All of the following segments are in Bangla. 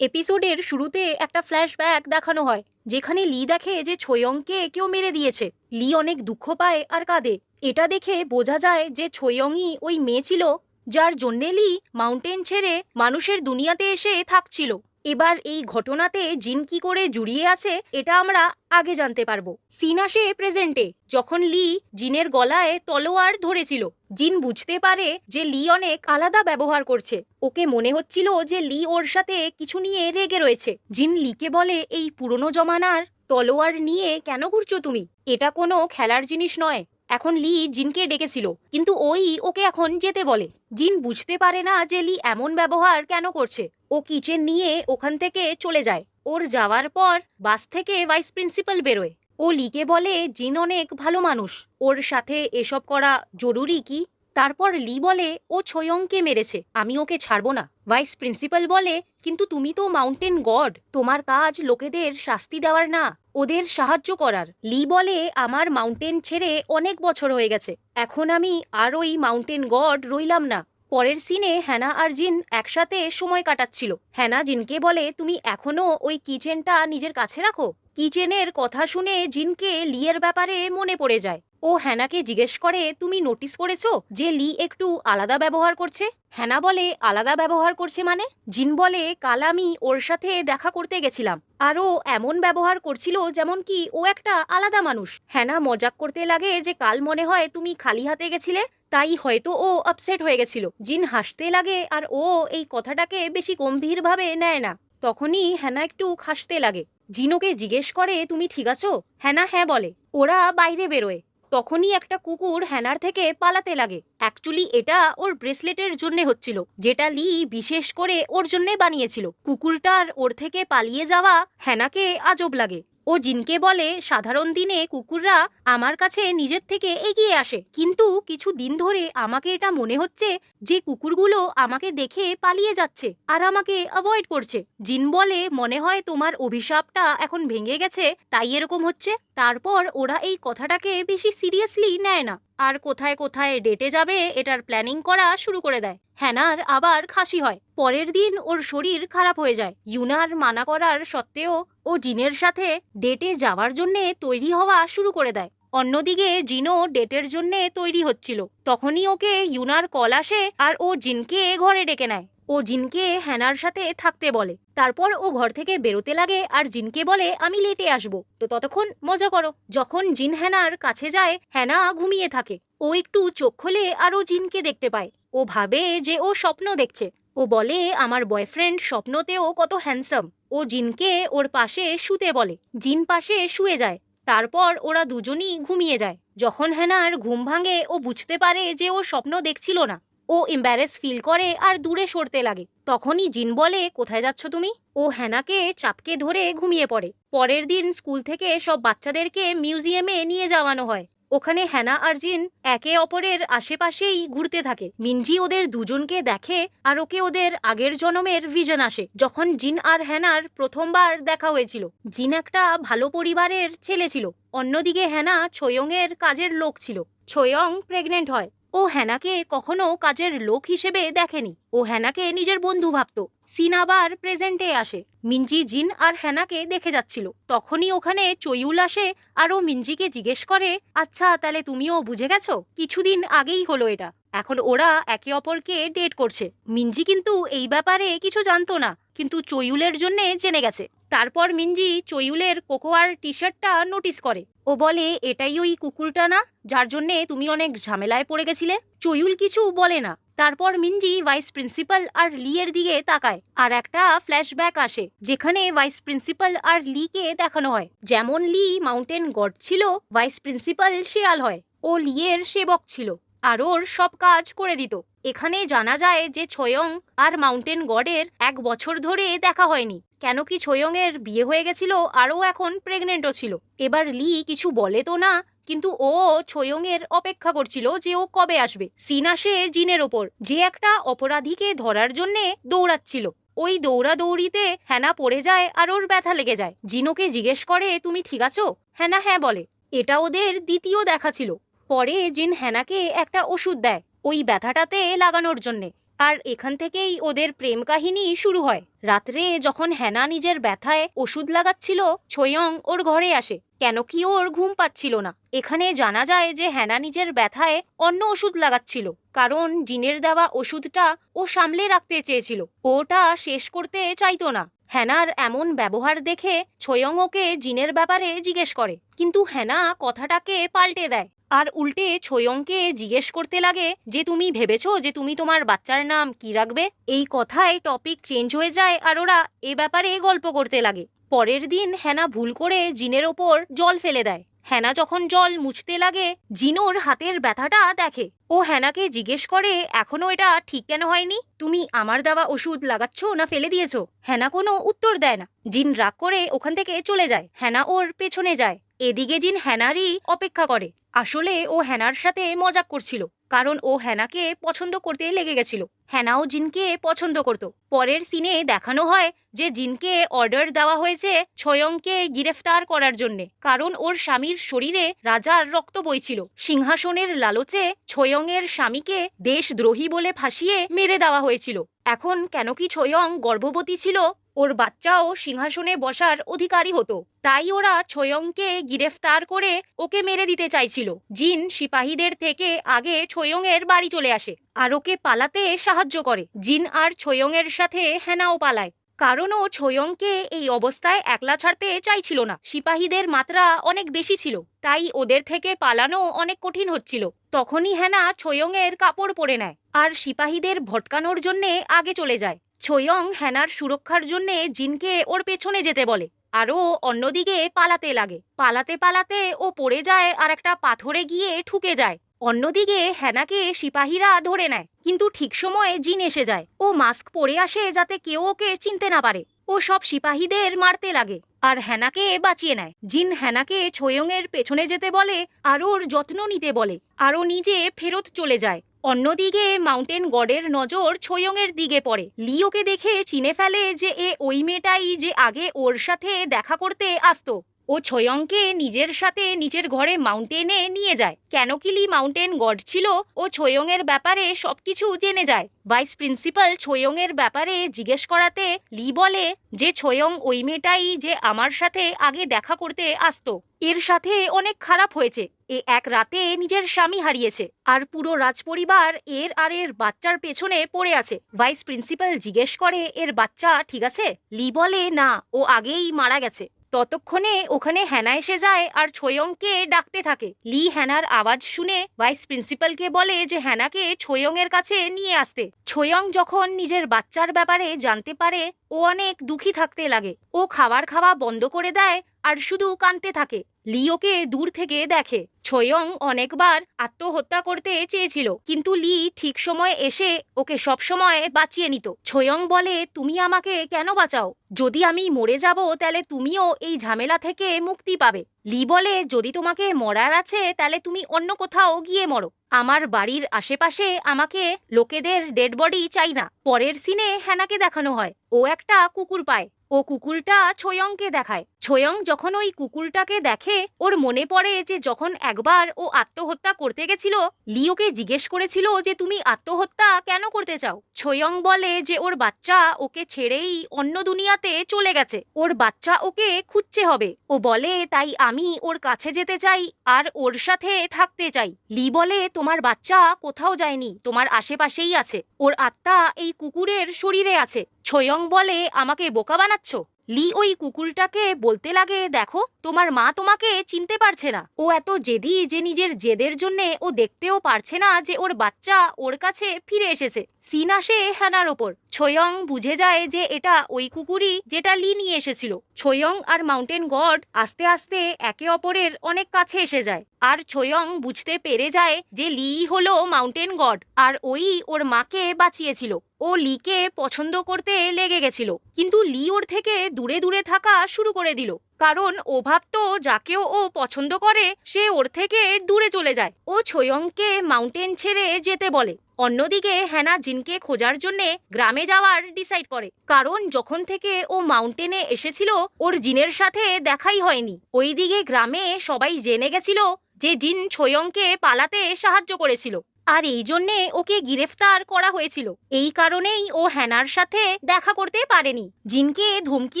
এপিসোডের শুরুতে একটা ফ্ল্যাশব্যাক দেখানো হয়, যেখানে লি দেখে যে ছোয়ংকে কেউ মেরে দিয়েছে। লি অনেক দুঃখ পায় আর কাঁদে। এটা দেখে বোঝা যায় যে ছোয়ংই ওই মেয়ে ছিল যার জন্যে লি মাউন্টেন ছেড়ে মানুষের দুনিয়াতে এসে থাকছিল। এবার এই ঘটনাতে জিন কি করে জড়িয়ে আছে এটা আমরা আগে জানতে পারবো। সিন আসে প্রেজেন্টে, যখন লি জিনের গলায় তলোয়ার ধরেছিল। জিন বুঝতে পারে যে লি অনেক আলাদা ব্যবহার করছে। ওকে মনে হচ্ছিল যে লি ওর সাথে কিছু নিয়ে রেগে রয়েছে। জিন লিকে বলে, এই পুরনো জমানার তলোয়ার নিয়ে কেন ঘুরছো তুমি? এটা কোনো খেলার জিনিস নয়। এখন লি জিনকে ডেকেছিল, কিন্তু ওই ওকে এখন যেতে বলে। জিন বুঝতে পারে না যে লি এমন ব্যবহার কেন করছে। ও কিচেন নিয়ে ওখান থেকে চলে যায়। ওর যাওয়ার পর বাস থেকে ভাইস প্রিন্সিপাল বেরোয়। ও লিকে বলে, জিন অনেক ভালো মানুষ, ওর সাথে এসব করা জরুরি কি? তারপর লি বলে, ও ছোয়ংকে মেরেছে, আমি ওকে ছাড়বো না। ভাইস প্রিন্সিপাল বলে, কিন্তু তুমি তো মাউন্টেন গড, তোমার কাজ লোকেদের শাস্তি দেওয়ার না, ওদের সাহায্য করার। লি বলে, আমার মাউন্টেন ছেড়ে অনেক বছর হয়ে গেছে, এখন আমি আর ওই মাউন্টেন গড রইলাম না। পরের সিনে হ্যানা আর জিন একসাথে সময় কাটাচ্ছিল। হ্যানা জিনকে বলে, তুমি এখনো ওই কিচেনটা নিজের কাছে রাখো। কিচেনের কথা শুনে জিনকে লিয়ের ব্যাপারে মনে পড়ে যায়। ও হ্যানাকে জিজ্ঞেস করে, তুমি নোটিস করেছো যে লি একটু আলাদা ব্যবহার করছে? হ্যানা বলে, আলাদা ব্যবহার করছে মানে? জিন বলে, কাল আমি ওর সাথে দেখা করতে গেছিলাম, আর ও এমন ব্যবহার করছিল যেমন কি ও একটা আলাদা মানুষ। হ্যানা মজাক করতে লাগে যে কাল মনে হয় তুমি খালি হাতে গেছিলে, তাই হয়তো ও আপসেট হয়ে গেছিল। জিন হাসতে লাগে, আর ও এই কথাটাকে বেশি গম্ভীরভাবে নেয় না। তখনই হ্যানা একটু হাসতে লাগে। জিন ওকে জিজ্ঞেস করে, তুমি ঠিক আছো? হ্যানা হ্যাঁ বলে। ওরা বাইরে বেরোয়। তখনই একটা কুকুর হ্যানার থেকে পালাতে লাগে। অ্যাকচুয়ালি এটা ওর ব্রেসলেটের জন্য হচ্ছিল, যেটা লি বিশেষ করে ওর জন্য বানিয়েছিল। কুকুরটার ওর থেকে পালিয়ে যাওয়া হ্যানাকে আজব লাগে। ও জিনকে বলে, সাধারণ দিনে কুকুররা আমার কাছে নিজের থেকে এগিয়ে আসে, কিন্তু কিছু দিন ধরে আমাকে এটা মনে হচ্ছে যে কুকুরগুলো আমাকে দেখে পালিয়ে যাচ্ছে আর আমাকে অ্যাভয়েড করছে। জিন বলে, মনে হয় তোমার অভিশাপটা এখন ভেঙে গেছে, তাই এরকম হচ্ছে। তারপর ওরা এই কথাটাকে বেশি সিরিয়াসলি নেয় না, আর কোথায় কোথায় ডেটে যাবে এটার প্ল্যানিং করা শুরু করে দেয়। হ্যানার আবার খাসি হয়। পরের দিন ওর শরীর খারাপ হয়ে যায়। ইউনার মানা করার সত্ত্বেও ও জিনের সাথে ডেটে যাওয়ার জন্যে তৈরি হওয়া শুরু করে দেয়। অন্যদিকে জিনও ডেটের জন্যে তৈরি হচ্ছিল। তখনই ওকে ইউনার কল আসে, আর ও জিনকে ঘরে ডেকে নেয়। ও জিনকে হ্যানার সাথে থাকতে বলে। তারপর ও ঘর থেকে বেরোতে লাগে আর জিনকে বলে, আমি লেটে আসবো, তো ততক্ষণ মজা করো। যখন জিন হ্যানার কাছে যায়, হ্যানা ঘুমিয়ে থাকে। ও একটু চোখ খোলে আর ও জিনকে দেখতে পায়। ও ভাবে যে ও স্বপ্ন দেখছে। ও বলে, আমার বয়ফ্রেন্ড স্বপ্নতেও কত হ্যান্ডসাম। ও জিনকে ওর পাশে শুতে বলে। জিন পাশে শুয়ে যায়। তারপর ওরা দুজনই ঘুমিয়ে যায়। যখন হ্যানার ঘুম ভাঙে, ও বুঝতে পারে যে ও স্বপ্ন দেখছিল না। ও এম্বারেস ফিল করে আর দূরে সরতে লাগে। তখনই জিন বলে, কোথায় যাচ্ছ তুমি? ও হ্যানাকে চাপকে ধরে ঘুমিয়ে পড়ে। পরের দিন স্কুল থেকে সব বাচ্চাদেরকে মিউজিয়ামে নিয়ে যাওয়ানো হয়। ওখানে হ্যানা আর জিন একে অপরের আশেপাশেই ঘুরতে থাকে। মিনজি ওদের দুজনকে দেখে, আর ওকে ওদের আগের জন্মের ভিশন আসে, যখন জিন আর হ্যানার প্রথমবার দেখা হয়েছিল। জিন একটা ভালো পরিবারের ছেলে ছিল, অন্যদিকে হ্যানা ছোয়ংয়ের কাজের লোক ছিল। ছোয়ং প্রেগনেন্ট হয়। ও হ্যানাকে কখনো কাজের লোক হিসেবে দেখেনি। ও হ্যানাকে নিজের বন্ধু ভাবত। সিন আবার প্রেজেন্টে আসে। মিনজি জিন আর হ্যানাকে দেখে যাচ্ছিল। তখনই ওখানে চয়ুল আসে, আর ও মিনজিকে জিজ্ঞেস করে, আচ্ছা তাহলে তুমিও বুঝে গেছো? কিছুদিন আগেই হলো এটা, এখন ওরা একে অপরকে ডেট করছে। মিনজি কিন্তু এই ব্যাপারে কিছু জানতো না, কিন্তু চয়ুলের জন্য জেনে গেছে। তারপর মিনজি চয়ুলের কোকোয়ার টি শার্টটা নোটিস করে। ও বলে, এটাই ওই কুকুরটা না যার জন্যে তুমি অনেক ঝামেলায় পড়ে গেছিলে? চয়ুল কিছু বলে না। তারপর মিনজি ভাইস প্রিন্সিপাল আর লি এর দিকে তাকায়, আর একটা ফ্ল্যাশব্যাক আসে যেখানে ভাইস প্রিন্সিপাল আর লিকে দেখানো হয় যেমন লি মাউন্টেন গড ছিল, ভাইস প্রিন্সিপাল শেয়াল হয়। ও লিয়ের সেবক ছিল আর ওর সব কাজ করে দিত। এখানে জানা যায় যে ছোয়ং আর মাউন্টেন গডের 1 বছর ধরে দেখা হয়নি, কেন কি ছোয়ং এর বিয়ে হয়ে গেছিল আর ও এখন প্রেগনেন্টও ছিল। এবার লি কিছু বলে তো না, কিন্তু ও ছোয়ং এর অপেক্ষা করছিল যে ও কবে আসবে। সিন আসে জিনের ওপর, যে একটা অপরাধীকে ধরার জন্যে দৌড়াচ্ছিল। ওই দৌড়াদৌড়িতে হ্যানা পড়ে যায় আর ওর ব্যথা লেগে যায়। জিনোকে জিজ্ঞেস করে, তুমি ঠিক আছো? হ্যানা হ্যাঁ বলে। এটা ওদের দ্বিতীয় দেখা ছিল। পরে জিন হ্যানাকে একটা ওষুধ দেয় ওই ব্যথাটাতে লাগানোর জন্যে। আর এখান থেকেই ওদের প্রেম কাহিনী শুরু হয়। রাত্রে যখন হ্যানা নিজের ব্যথায় ওষুধ লাগাচ্ছিল, ছোয়ং ওর ঘরে আসে, কেন কি ওর ঘুম পাচ্ছিল না। এখানে জানা যায় যে হ্যানা নিজের ব্যথায় অন্য ওষুধ লাগাচ্ছিল, কারণ জিনের দেওয়া ওষুধটা ও সামলে রাখতে চেয়েছিল, ওটা শেষ করতে চাইতো না। হ্যানার এমন ব্যবহার দেখে ছোয়ং ওকে জিনের ব্যাপারে জিজ্ঞেস করে, কিন্তু হ্যানা কথাটাকে পাল্টে দেয় আর উল্টে ছোয়ংকে জিজ্ঞেস করতে লাগে যে তুমি ভেবেছো যে তুমি তোমার বাচ্চার নাম কি রাখবে। এই কথায় টপিক চেঞ্জ হয়ে যায় আর ওরা এ ব্যাপারে গল্প করতে লাগে। পরের দিন হ্যানা ভুল করে জিনের ওপর জল ফেলে দেয়। হ্যানা যখন জল মুছতে লাগে, জিন ওর হাতের ব্যথাটা দেখে। ও হ্যানাকে জিজ্ঞেস করে, এখনো এটা ঠিক কেন হয়নি? তুমি আমার দেওয়া ওষুধ লাগাচ্ছ না ফেলে দিয়েছো? হ্যানা কোনো উত্তর দেয় না। জিন রাগ করে ওখান থেকে চলে যায়। হ্যানা ওর পেছনে যায়। এদিকে জিন হ্যানারই অপেক্ষা করে। আসলে ও হ্যানার সাথে মজাক করছিল, কারণ ও হ্যানাকে পছন্দ করতে লেগে গেছিল। হ্যানাও জিনকে পছন্দ করত। পরের সিনে দেখানো হয় যে জিনকে অর্ডার দেওয়া হয়েছে ছোয়ংকে গ্রেফতার করার জন্য, কারণ ওর স্বামীর শরীরে রাজার রক্ত বইছিল। সিংহাসনের লালচে ছোয়ংয়ের স্বামীকে দেশদ্রোহী বলে ফাঁসিয়ে মেরে দেওয়া হয়েছিল। এখন কেন কি ছোয়ং গর্ভবতী ছিল, ওর বাচ্চাও সিংহাসনে বসার অধিকারী হতো, তাই ওরা ছোয়ংকে গ্রেফতার করে ওকে মেরে দিতে চাইছিল। জিন সিপাহীদের থেকে আগে ছোয়ংয়ের বাড়ি চলে আসে আর ওকে পালাতে সাহায্য করে। জিন আর ছোয়ংয়ের সাথে হ্যানাও পালায়, কারণ ও ছোয়ংকে এই অবস্থায় একলা ছাড়তে চাইছিল না। সিপাহীদের মাত্রা অনেক বেশি ছিল, তাই ওদের থেকে পালানো অনেক কঠিন হচ্ছিল। তখনই হ্যানা ছোয়ংয়ের কাপড় পরে নেয় আর সিপাহীদের ভটকানোর জন্যে আগে চলে যায়। ছোয়ং হ্যানার সুরক্ষার জন্যে জিনকে ওর পেছনে যেতে বলে, আরও অন্যদিকে পালাতে লাগে। পালাতে পালাতে ও পড়ে যায় আর একটা পাথরে গিয়ে ঠুকে যায়। অন্যদিকে হ্যানাকে সিপাহীরা ধরে নেয়, কিন্তু ঠিক সময়ে জিন এসে যায়। ও মাস্ক পরে আসে যাতে কেউ ওকে চিনতে না পারে। ও সব সিপাহীদের মারতে লাগে আর হ্যানাকে বাঁচিয়ে নেয়। জিন হ্যানাকে ছোয়ংয়ের পেছনে যেতে বলে আর ওর যত্ন নিতে বলে, আর ও নিজে ফেরত চলে যায়। অন্যদিকে মাউন্টেন গডের নজর ছোয়ংয়ের দিকে পড়ে। লি ওকে দেখে চিনে ফেলে যে এ ওই মেয়েটাই যে আগে ওর সাথে দেখা করতে আসতো। ও ছোয়ংকে নিজের সাথে নিজের ঘরে মাউন্টেনে নিয়ে যায়। কেন কি লি মাউন্টেন গড ছিল, ও ছোয়ংয়ের ব্যাপারে সবকিছু জেনে যায়। ভাইস প্রিন্সিপাল ছোয়ংয়ের ব্যাপারে জিজ্ঞেস করাতে লি বলে যে ছোয়ং ওই মেয়েটাই যে আমার সাথে আগে দেখা করতে আসতো। এর সাথে অনেক খারাপ হয়েছে। এ এক রাতে নিজের স্বামী হারিয়েছে আর পুরো রাজপরিবার এর আর এর বাচ্চার পেছনে পড়ে আছে। ভাইস প্রিন্সিপাল জিজ্ঞেস করে, এর বাচ্চা ঠিক আছে? লি বলে, না, ও আগেই মারা গেছে। ততক্ষণে ওখানে হ্যানা এসে যায় আর ছোয়ংকে ডাকতে থাকে। লি হ্যানার আওয়াজ শুনে ভাইস প্রিন্সিপালকে বলে যে হ্যানাকে ছোয়ংয়ের কাছে নিয়ে আসতে। ছোয়ং যখন নিজের বাচ্চার ব্যাপারে জানতে পারে, ও অনেক দুঃখী থাকতে লাগে। ও খাবার খাওয়া বন্ধ করে দেয় আর শুধু কাঁদতে থাকে। লি ওকে দূর থেকে দেখে। ছোয়ং অনেকবার আত্মহত্যা করতে চেয়েছিল, কিন্তু লি ঠিক সময়ে এসে ওকে সবসময় বাঁচিয়ে নিত। ছোয়ং বলে, তুমি আমাকে কেন বাঁচাও? যদি আমি মরে যাব তাহলে তুমিও এই ঝামেলা থেকে মুক্তি পাবে। লি বলে, যদি তোমাকে মরার আছে তাহলে তুমি অন্য কোথাও গিয়ে মরো। আমার বাড়ির আশেপাশে আমাকে লোকেদের ডেড বডি চাই না। পরের সিনে হ্যানাকে দেখানো হয়, ও একটা কুকুর পায়। ও কুকুরটা ছোয়ংকে দেখায়। ছোয়ং যখন ওই কুকুরটাকে দেখে, ওর মনে পড়ে যে যখন একবার ও আত্মহত্যা করতে গেছিল, লি ওকে জিজ্ঞেস করেছিল যে তুমি আত্মহত্যা কেন করতে চাও। ছোয়ং বলে যে ওর বাচ্চা ওকে ছেড়েই অন্য দুনিয়াতে চলে গেছে, ওর বাচ্চা ওকে খুঁজছে হবে। ও বলে, তাই আমি ওর কাছে যেতে চাই আর ওর সাথে থাকতে চাই। লি বলে, তোমার বাচ্চা কোথাও যায়নি, তোমার আশেপাশেই আছে, ওর আত্মা এই কুকুরের শরীরে আছে। ছোয়ং বলে, আমাকে বোকা বানাচ্ছ? লি ওই কুকুরটাকে বলতে লাগে, দেখো, তোমার মা তোমাকে চিনতে পারছে না। ও এত জেদি যে নিজের জেদের জন্যে ও দেখতেও পারছে না যে ওর বাচ্চা ওর কাছে ফিরে এসেছে। সিন আসে হ্যানার ওপর। ছোয়ং বুঝে যায় যে এটা ওই কুকুরই যেটা লি নিয়ে এসেছিল। ছোয়ং আর মাউন্টেন গড আস্তে আস্তে একে অপরের অনেক কাছে এসে যায় আর ছোয়ং বুঝতে পেরে যায় যে লি হলো মাউন্টেন গড আর ওই ওর মাকে বাঁচিয়েছিল। ও লিকে পছন্দ করতে লেগে গেছিল, কিন্তু লি ওর থেকে দূরে দূরে থাকা শুরু করে দিল, কারণ ও ভাবতো যাকেও ও পছন্দ করে সে ওর থেকে দূরে চলে যায়। ও ছোয়ংকে মাউন্টেন ছেড়ে যেতে বলে। অন্যদিকে হ্যানা জিনকে খোঁজার জন্যে গ্রামে যাওয়ার ডিসাইড করে, কারণ যখন থেকে ও মাউন্টেনে এসেছিল ওর জিনের সাথে দেখাই হয়নি। ওইদিকে গ্রামে সবাই জেনে গেছিল যে জিন ছোয়ংকে পালাতে সাহায্য করেছিল। আর এই জন্যে ওকে গ্রেফতার করা হয়েছিল। এই কারণেই ও হ্যানার সাথে দেখা করতে পারেনি। জিনকে ধমকি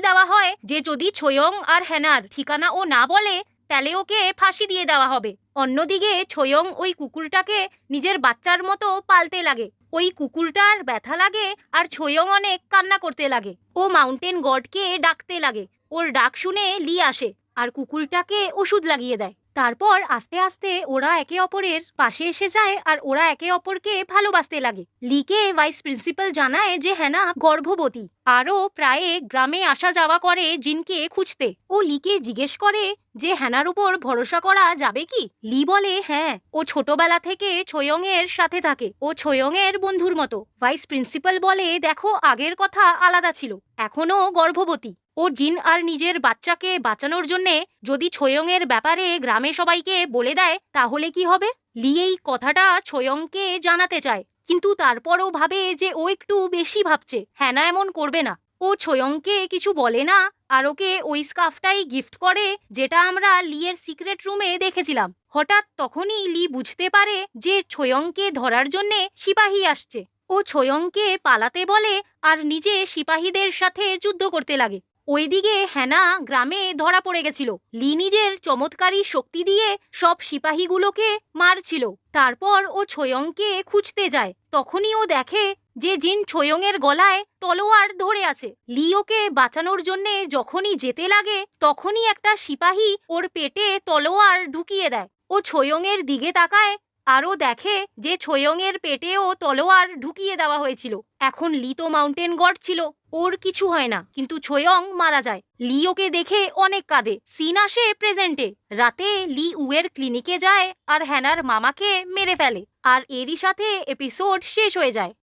দেওয়া হয় যে যদি ছোয়ং আর হ্যানার ঠিকানা ও না বলে তাহলে ওকে ফাঁসি দিয়ে দেওয়া হবে। অন্যদিকে ছোয়ং ওই কুকুরটাকে নিজের বাচ্চার মতো পালতে লাগে। ওই কুকুরটার ব্যথা লাগে আর ছোয়ং অনেক কান্না করতে লাগে। ও মাউন্টেন গডকে ডাকতে লাগে। ওর ডাক শুনে লি আসে আর কুকুরটাকে ওষুধ লাগিয়ে দেয়। তারপর আস্তে আস্তে ওরা একে অপরের পাশে এসে যায় আর ওরা একে অপরকে ভালোবাসতে লাগে। লিকে ভাইস প্রিন্সিপাল জানায় যে হ্যানা গর্ভবতী। আরও প্রায় গ্রামে আসা যাওয়া করে জিনকে খুঁজতে। ও লিকে জিজ্ঞেস করে যে হ্যানার উপর ভরসা করা যাবে কি। লি বলে হ্যাঁ, ও ছোটবেলা থেকে ছোয়ং এর সাথে থাকে। ও ছোয়ং এর বন্ধুর মতো। ভাইস প্রিন্সিপাল বলে দেখো আগের কথা আলাদা ছিল, এখনো গর্ভবতী। ও জিন আর নিজের বাচ্চাকে বাঁচানোর জন্যে যদি ছোয়ং এর ব্যাপারে গ্রামে সবাইকে বলে দেয় তাহলে কি হবে। লি এই কথাটা ছোয়ংকে জানাতে চায়, কিন্তু তারপরও ভাবে যে ও একটু বেশি ভাবছে। হ্যানা এমন করবে না। ও ছোয়ংকে কিছু বলে না আর ওকে ওই স্কার্ফটাই গিফট করে যেটা আমরা লিয়ের সিক্রেট রুমে দেখেছিলাম। হঠাৎ তখনই লি বুঝতে পারে যে ছোয়ংকে ধরার জন্যে সিপাহী আসছে। ও ছোয়ংকে পালাতে বলে আর নিজে সিপাহীদের সাথে যুদ্ধ করতে লাগে। ওইদিকে হ্যানা গ্রামে ধরা পড়ে গেছিল। লি নিজের চমৎকারী শক্তি দিয়ে সব সিপাহীগুলোকে মারছিল। তারপর ও ছোয়ংকে খুঁজতে যায়। তখনই ও দেখে যে জিন ছোয়ংয়ের গলায় তলোয়ার ধরে আছে। লি ওকে বাঁচানোর জন্যে যখনই যেতে লাগে তখনই একটা সিপাহী ওর পেটে তলোয়ার ঢুকিয়ে দেয়। ও ছোয়ংয়ের দিকে তাকায় আরও দেখে যে ছোয়ংয়ের পেটেও তলোয়ার ঢুকিয়ে দেওয়া হয়েছিল। এখন লি তো মাউন্টেন গড ছিল, ওর কিছু হয় না, কিন্তু ছোয়ং মারা যায়। লি ওকে দেখে অনেক কাঁদে। সিন আসে প্রেজেন্টে। রাতে লি উয়ের ক্লিনিকে যায় আর হ্যানার মামাকে মেরে ফেলে। আর এরই সাথে এপিসোড শেষ হয়ে যায়।